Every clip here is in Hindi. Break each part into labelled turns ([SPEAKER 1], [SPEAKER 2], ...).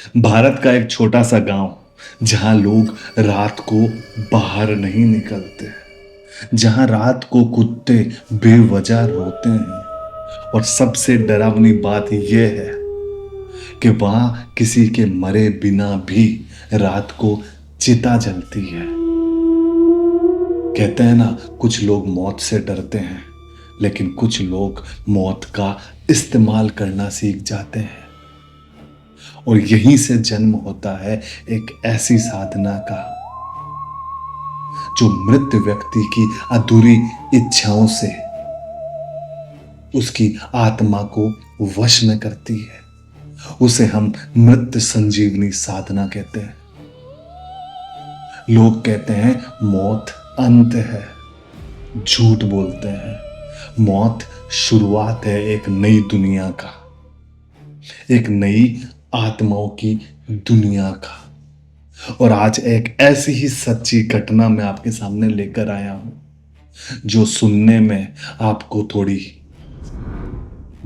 [SPEAKER 1] भारत का एक छोटा सा गांव जहां लोग रात को बाहर नहीं निकलते, जहां रात को कुत्ते बेवजह रोते हैं और सबसे डरावनी बात यह है कि वहां किसी के मरे बिना भी रात को चिता जलती है। कहते हैं ना, कुछ लोग मौत से डरते हैं, लेकिन कुछ लोग मौत का इस्तेमाल करना सीख जाते हैं। और यहीं से जन्म होता है एक ऐसी साधना का जो मृत व्यक्ति की अधूरी इच्छाओं से उसकी आत्मा को वश में करती है। उसे हम मृत संजीवनी साधना कहते हैं। लोग कहते हैं मौत अंत है, झूठ बोलते हैं। मौत शुरुआत है एक नई दुनिया का, एक नई आत्माओं की दुनिया का। और आज एक ऐसी ही सच्ची घटना मैं आपके सामने लेकर आया हूं जो सुनने में आपको थोड़ी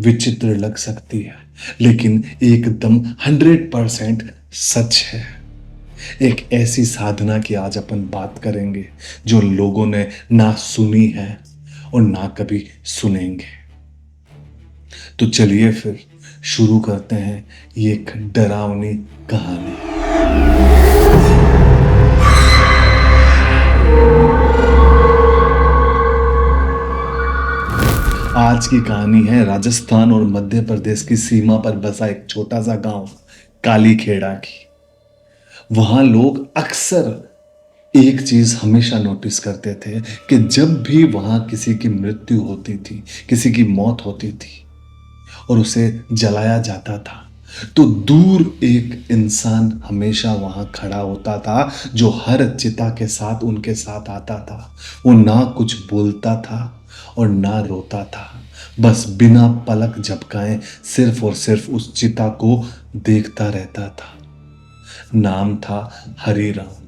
[SPEAKER 1] विचित्र लग सकती है, लेकिन एकदम 100% सच है। एक ऐसी साधना की आज अपन बात करेंगे जो लोगों ने ना सुनी है और ना कभी सुनेंगे। तो चलिए फिर शुरू करते हैं ये एक डरावनी कहानी। आज की कहानी है राजस्थान और मध्य प्रदेश की सीमा पर बसा एक छोटा सा गांव कालीखेड़ा की। वहां लोग अक्सर एक चीज हमेशा नोटिस करते थे कि जब भी वहां किसी की मृत्यु होती थी, किसी की मौत होती थी और उसे जलाया जाता था, तो दूर एक इंसान हमेशा वहां खड़ा होता था जो हर चिता के साथ उनके साथ आता था। वो ना कुछ बोलता था और ना रोता था, बस बिना पलक झपकाए सिर्फ और सिर्फ उस चिता को देखता रहता था। नाम था हरिराम।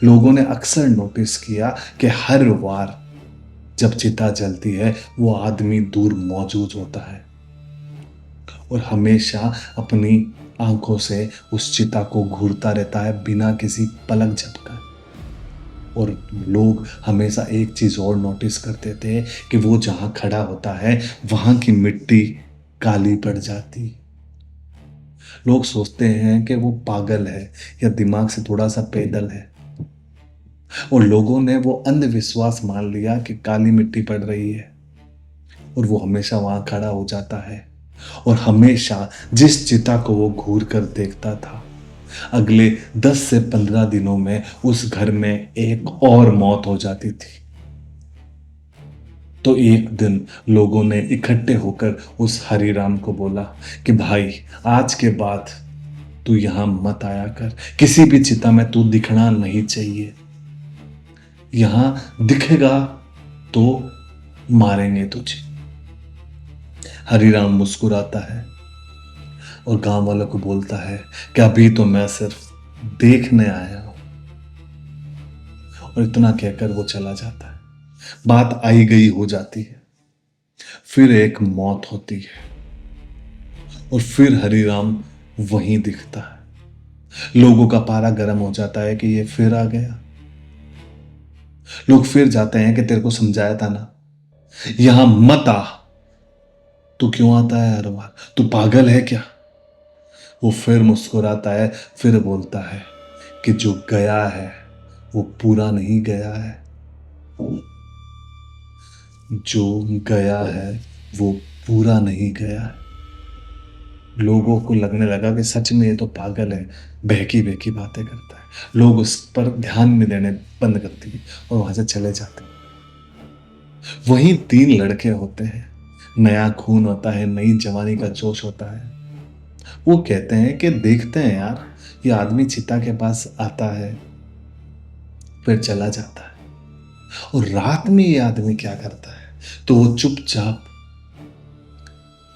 [SPEAKER 1] लोगों ने अक्सर नोटिस किया कि हर बार जब चिता जलती है वो आदमी दूर मौजूद होता है और हमेशा अपनी आंखों से उस चिता को घूरता रहता है बिना किसी पलक झपकाए। और लोग हमेशा एक चीज और नोटिस करते थे कि वो जहां खड़ा होता है वहां की मिट्टी काली पड़ जाती। लोग सोचते हैं कि वो पागल है या दिमाग से थोड़ा सा पैदल है, और लोगों ने वो अंधविश्वास मान लिया कि काली मिट्टी पड़ रही है और वो हमेशा वहां खड़ा हो जाता है। और हमेशा जिस चिता को वो घूर कर देखता था, अगले 10 से 15 दिनों में उस घर में एक और मौत हो जाती थी। तो एक दिन लोगों ने इकट्ठे होकर उस हरिराम को बोला कि भाई, आज के बाद तू यहां मत आया कर, किसी भी चिता में तू दिखना नहीं चाहिए। यहां दिखेगा तो मारेंगे तुझे। हरिराम मुस्कुराता है और गांव वालों को बोलता है कि अभी तो मैं सिर्फ देखने आया हूं। और इतना कहकर वो चला जाता है। बात आई गई हो जाती है। फिर एक मौत होती है और फिर हरिराम वहीं दिखता है। लोगों का पारा गर्म हो जाता है कि ये फिर आ गया। लोग फिर जाते हैं कि तेरे को समझाया था ना, यहां मत आ। तू क्यों आता है हर बार? तू पागल है क्या? वो फिर मुस्कुराता है, फिर बोलता है कि जो गया है वो पूरा नहीं गया है। जो गया है वो पूरा नहीं गया है। लोगों को लगने लगा कि सच में ये तो पागल है, बहकी बहकी बातें करता है। लोग उस पर ध्यान में देने बंद कर दिए और वहां से चले जाते हैं। वहीं 3 लड़के होते हैं, नया खून होता है, नई जवानी का जोश होता है। वो कहते हैं कि देखते हैं यार, ये आदमी चिता के पास आता है फिर चला जाता है, और रात में ये आदमी क्या करता है। तो वो चुपचाप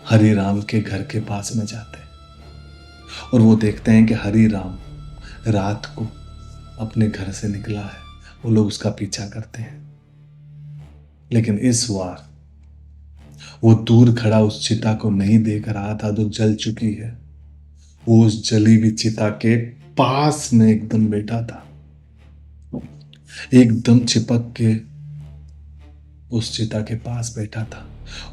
[SPEAKER 1] हरिराम के घर के पास में जाते हैं और वो देखते हैं कि हरिराम रात को अपने घर से निकला है। वो लोग उसका पीछा करते हैं, लेकिन इस बार वो दूर खड़ा उस चिता को नहीं देख रहा था जो जल चुकी है। वो उस जली हुई चिता के पास में एकदम बैठा था, एकदम चिपक के उस चिता के पास बैठा था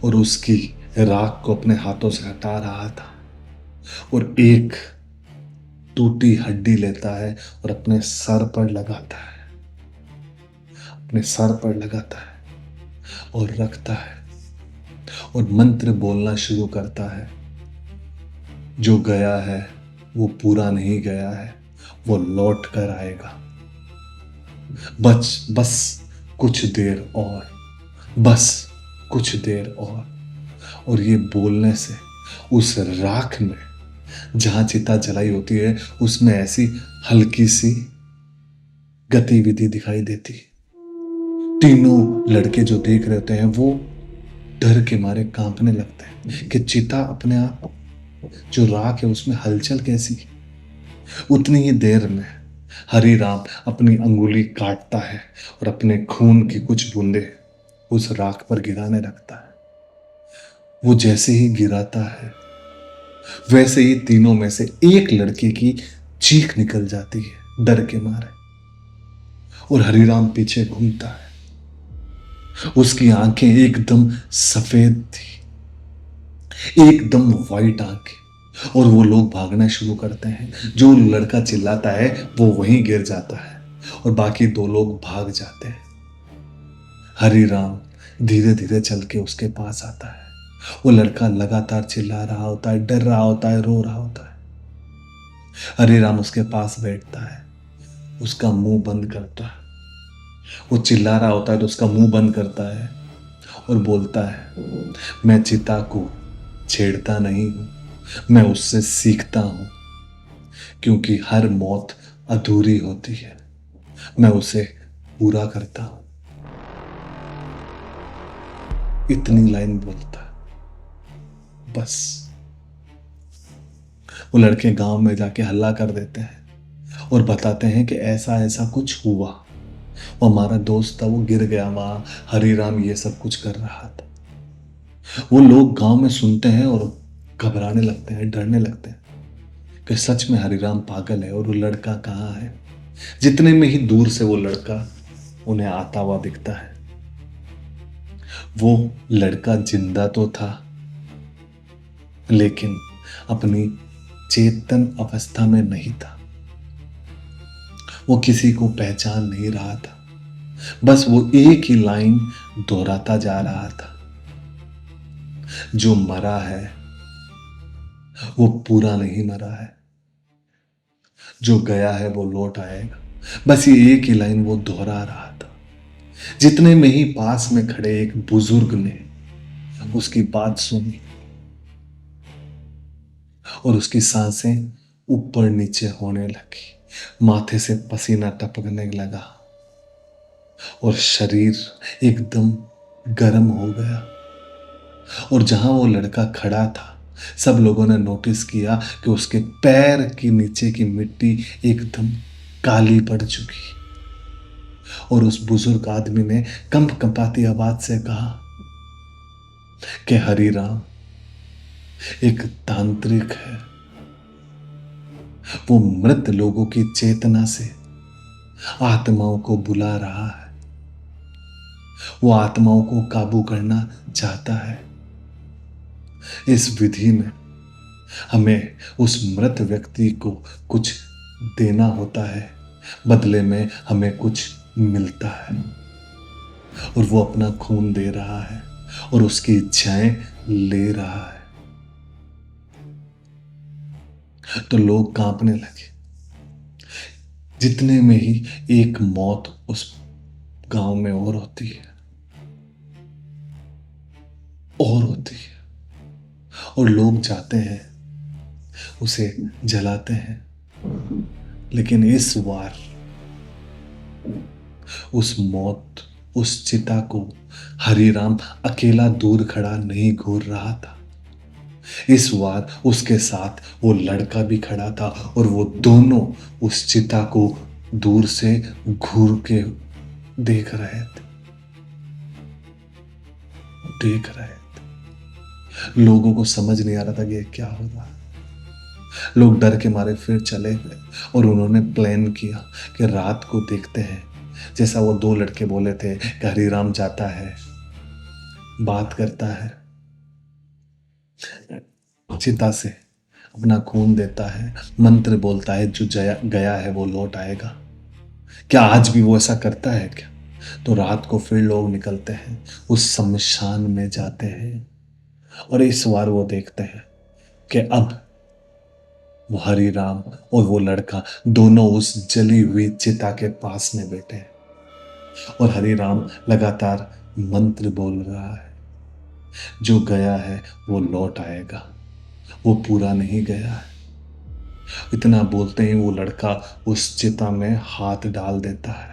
[SPEAKER 1] और उसकी राख को अपने हाथों से हटा रहा था और एक टूटी हड्डी लेता है और अपने सर पर लगाता है, अपने सर पर लगाता है और रखता है और मंत्र बोलना शुरू करता है। जो गया है वो पूरा नहीं गया है, वो लौट कर आएगा। बस कुछ देर और, बस कुछ देर और ये बोलने से उस राख में जहां चिता जलाई होती है उसमें ऐसी हल्की सी गतिविधि दिखाई देती। तीनों लड़के जो देख रहे होते हैं वो डर के मारे कांपने लगते हैं कि चिता अपने आप, जो राख है उसमें हलचल कैसी। उतनी ही देर में हरि राम अपनी अंगुली काटता है और अपने खून की कुछ बूंदे उस राख पर गिराने लगता है। वो जैसे ही गिराता है वैसे ही तीनों में से एक लड़के की चीख निकल जाती है डर के मारे और हरिराम पीछे घूमता है। उसकी आंखें एकदम सफेद थी, एकदम वाइट आंखें, और वो लोग भागना शुरू करते हैं। जो लड़का चिल्लाता है वो वहीं गिर जाता है और बाकी दो लोग भाग जाते हैं। हरिराम धीरे धीरे चल के उसके पास आता है। वो लड़का लगातार चिल्ला रहा होता है, डर रहा होता है, रो रहा होता है। हरिराम उसके पास बैठता है, उसका मुंह बंद करता है। वो चिल्ला रहा होता है तो उसका मुंह बंद करता है और बोलता है, मैं चिता को छेड़ता नहीं हूं, मैं उससे सीखता हूं, क्योंकि हर मौत अधूरी होती है, मैं उसे पूरा करता हूं। इतनी लाइन बोलता है बस। वो लड़के गांव में जाके हल्ला कर देते हैं और बताते हैं कि ऐसा ऐसा कुछ हुआ, वो हमारा दोस्त था, वो गिर गया वहां, हरिराम ये सब कुछ कर रहा था। वो लोग गांव में सुनते हैं और घबराने लगते हैं, डरने लगते हैं कि सच में हरिराम पागल है और वो लड़का कहाँ है। जितने में ही दूर से वो लड़का उन्हें आता हुआ दिखता है। वो लड़का जिंदा तो था लेकिन अपनी चेतन अवस्था में नहीं था। वो किसी को पहचान नहीं रहा था, बस वो एक ही लाइन दोहराता जा रहा था, जो मरा है वो पूरा नहीं मरा है, जो गया है वो लौट आएगा। बस ये एक ही लाइन वो दोहरा रहा था। जितने में ही पास में खड़े एक बुजुर्ग ने उसकी बात सुनी और उसकी सांसें ऊपर नीचे होने लगी, माथे से पसीना टपकने लगा और शरीर एकदम गर्म हो गया। और जहां वो लड़का खड़ा था सब लोगों ने नोटिस किया कि उसके पैर की नीचे की मिट्टी एकदम काली पड़ चुकी। और उस बुजुर्ग आदमी ने कंप कंपाती आवाज से कहा कि हरिराम एक तांत्रिक है, वो मृत लोगों की चेतना से आत्माओं को बुला रहा है, वो आत्माओं को काबू करना चाहता है। इस विधि में हमें उस मृत व्यक्ति को कुछ देना होता है, बदले में हमें कुछ मिलता है, और वो अपना खून दे रहा है और उसकी इच्छाएं ले रहा है। तो लोग कांपने लगे। जितने में ही एक मौत उस गांव में और होती है, और होती है, और लोग जाते हैं उसे जलाते हैं। लेकिन इस बार उस मौत, उस चिता को हरिराम अकेला दूर खड़ा नहीं घूर रहा था। इस बार उसके साथ वो लड़का भी खड़ा था और वो दोनों उस चिता को दूर से घूर के देख रहे थे, देख रहे थे। लोगों को समझ नहीं आ रहा था कि ये क्या हो रहा है। लोग डर के मारे फिर चले गए और उन्होंने प्लान किया कि रात को देखते हैं, जैसा वो दो लड़के बोले थे कि हरिराम जाता है, बात करता है चिता से, अपना खून देता है, मंत्र बोलता है, जो जया गया है वो लौट आएगा। क्या आज भी वो ऐसा करता है क्या? तो रात को फिर लोग निकलते हैं, उस शमशान में जाते हैं और इस बार वो देखते हैं कि अब वो हरि राम और वो लड़का दोनों उस जली हुई चिता के पास में बैठे हैं और हरि राम लगातार मंत्र बोल रहा है, जो गया है वो लौट आएगा, वो पूरा नहीं गया है। इतना बोलते ही वो लड़का उस चिता में हाथ डाल देता है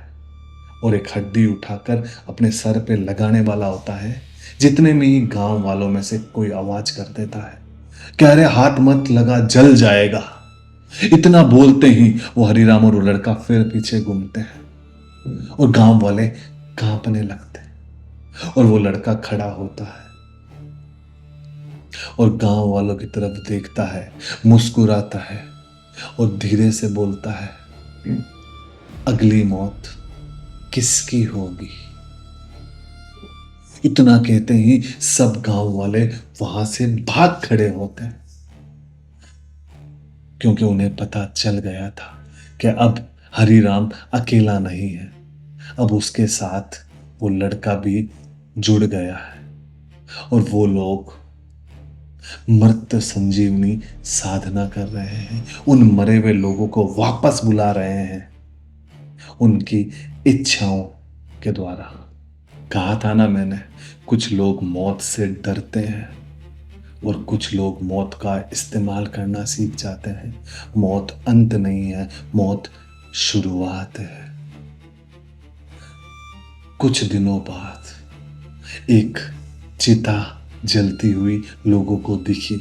[SPEAKER 1] और एक हड्डी उठाकर अपने सर पे लगाने वाला होता है। जितने में ही गांव वालों में से कोई आवाज कर देता है, कह रहे हाथ मत लगा, जल जाएगा। इतना बोलते ही वो हरिराम और वो लड़का फिर पीछे घूमते हैं और गांव वाले कांपने लगते हैं और वो लड़का खड़ा होता है और गांव वालों की तरफ देखता है, मुस्कुराता है और धीरे से बोलता है, अगली मौत किसकी होगी? इतना कहते ही सब गांव वाले वहां से भाग खड़े होते हैं, क्योंकि उन्हें पता चल गया था कि अब हरिराम अकेला नहीं है, अब उसके साथ वो लड़का भी जुड़ गया है और वो लोग मृत संजीवनी साधना कर रहे हैं, उन मरे हुए लोगों को वापस बुला रहे हैं उनकी इच्छाओं के द्वारा। कहा था ना मैंने, कुछ लोग मौत से डरते हैं और कुछ लोग मौत का इस्तेमाल करना सीख जाते हैं। मौत अंत नहीं है, मौत शुरुआत है। कुछ दिनों बाद एक चिता जलती हुई लोगों को दिखी,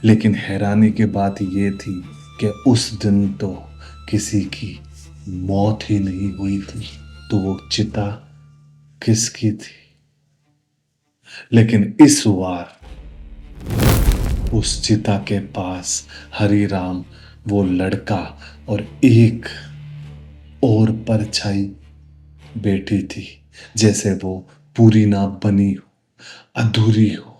[SPEAKER 1] लेकिन हैरानी की बात यह थी कि उस दिन तो किसी की मौत ही नहीं हुई थी। तो वो चिता किसकी थी? लेकिन इस बार उस चिता के पास हरि राम, वो लड़का और एक और परछाई बैठी थी, जैसे वो पूरी ना बनी हो, अधूरी हो।